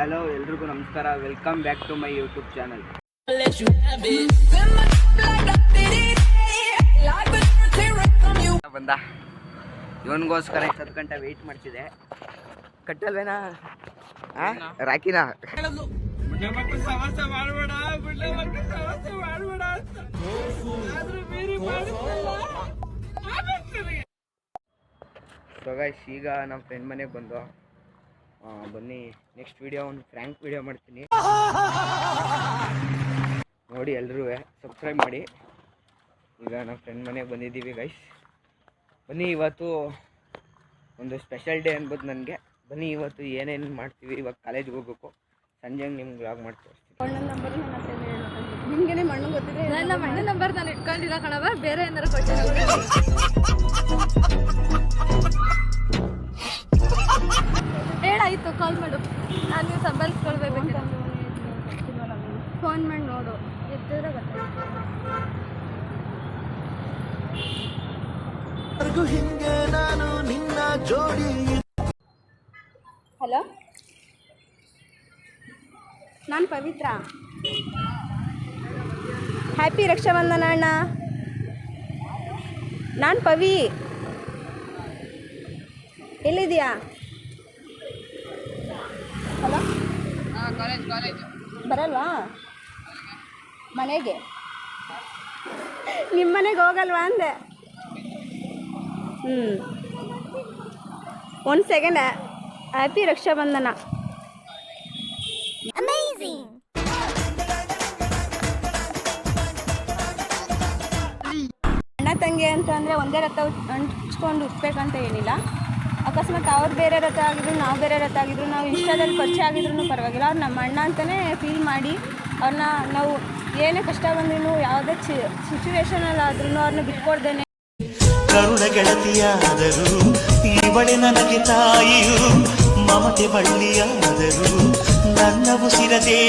Hello ಎಲ್ರಿಗೂ ನಮಸ್ಕಾರ. Welcome back to my YouTube channel. ಬಂದ ಇವನಿಗೋಸ್ಕರ 10 ಗಂಟೆ ವೆಯ್ಟ್ ಮಾಡ್ತಿದ್ದೆ. ಕಟ್ಟಲ್ವೇನಾ ರಾಕಿನ ಈಗ ನಮ್ಮ ಫ್ರೆಂಡ್ ಮನೆಗೆ ಬಂದು ಬನ್ನಿ ನೆಕ್ಸ್ಟ್ ವಿಡಿಯೋ ಒಂದು ಫ್ರ್ಯಾಂಕ್ ವಿಡಿಯೋ ಮಾಡ್ತೀನಿ ನೋಡಿ. ಎಲ್ಲರೂ ಸಬ್ಸ್ಕ್ರೈಬ್ ಮಾಡಿ. ಈಗ ನಮ್ಮ ಫ್ರೆಂಡ್ ಮನೆಗೆ ಬಂದಿದ್ದೀವಿ ಗೈಸ್. ಬನ್ನಿ ಇವತ್ತು ಒಂದು ಸ್ಪೆಷಲ್ ಡೇ ಅನ್ಬೋದು ನನಗೆ. ಬನ್ನಿ ಇವತ್ತು ಏನೇನು ಮಾಡ್ತೀವಿ. ಇವಾಗ ಕಾಲೇಜ್ಗೆ ಹೋಗ್ಬೇಕು. ಸಂಜೆ ನಿಮ್ಗೆ ವ್ಲಾಗ್ ಮಾಡ್ತೀವಿ. ನನ್ನ ಮಣ್ಣ ನಂಬರ್ ನಾನು ಇಟ್ಕೊಂಡಿಲ್ಲ ಕಣವ, ಬೇರೆ ಏನಾರು ಕೊಟ್ಟಿಲ್ಲ. ಹೇಳಾಯ್ತು, ಕಾಲ್ ಮಾಡು, ನಾನು ನೀವು ಸಂಭಾಲಿಸ್ಕೊಳ್ಬೇಕು. ಫೋನ್ ಮಾಡಿ ನೋಡು, ಎತ್ತಿದ್ರೆ ಹಲೋ, ನಾನು ಪವಿತ್ರ. ಹ್ಯಾಪಿ ರಕ್ಷಾಬಂಧನ ಅಣ್ಣ. ನಾನು ಪವಿ. ಎಲ್ಲಿದೆಯಾ? ಹಲೋ, ಬರಲ್ವಾ ಮನೆಗೆ? ನಿಮ್ಮ ಮನೆಗೆ ಹೋಗಲ್ವಾ ಅಂದೆ. ಒಂದು ಸೆಕೆಂಡ್. ಹ್ಯಾಪಿ ರಕ್ಷಾಬಂಧನ. ಅಣ್ಣ ತಂಗಿ ಅಂತಂದರೆ ಒಂದೇ ರಥ ಹಂಚ್ಕೊಂಡು ಹುಟ್ಟಬೇಕಂತ ಏನಿಲ್ಲ. ಅಕಸ್ಮಾತ್ ಅವ್ರು ಬೇರೆ ರಥ ಆಗಿದ್ರು, ನಾವು ಬೇರೆ ರಥ ಆಗಿದ್ರು, ನಾವು ಇಷ್ಟದಲ್ಲಿ ಪರಿಚಯ ಆಗಿದ್ರು ಪರವಾಗಿಲ್ಲ. ಅವ್ರು ನಮ್ಮ ಅಣ್ಣ ಅಂತಲೇ ಫೀಲ್ ಮಾಡಿ ಅವ್ರನ್ನ ನಾವು ಏನೇ ಕಷ್ಟ ಬಂದ್ರೂ, ಯಾವುದೇ ಸಿಚುವೇಶನಲ್ಲಾದ್ರೂ ಅವ್ರನ್ನ ಬಿಟ್ಕೊಡ್ದೇನೆ. ಕರುಣ ಗೆಳತಿಯಾದರು ಇವಳೆ ನನಗೆ ತಾಯಿಯು, ಮಮತೆ ಬಳ್ಳಿಯಾದರು ನನ್ನ ಉಸಿರದೇ.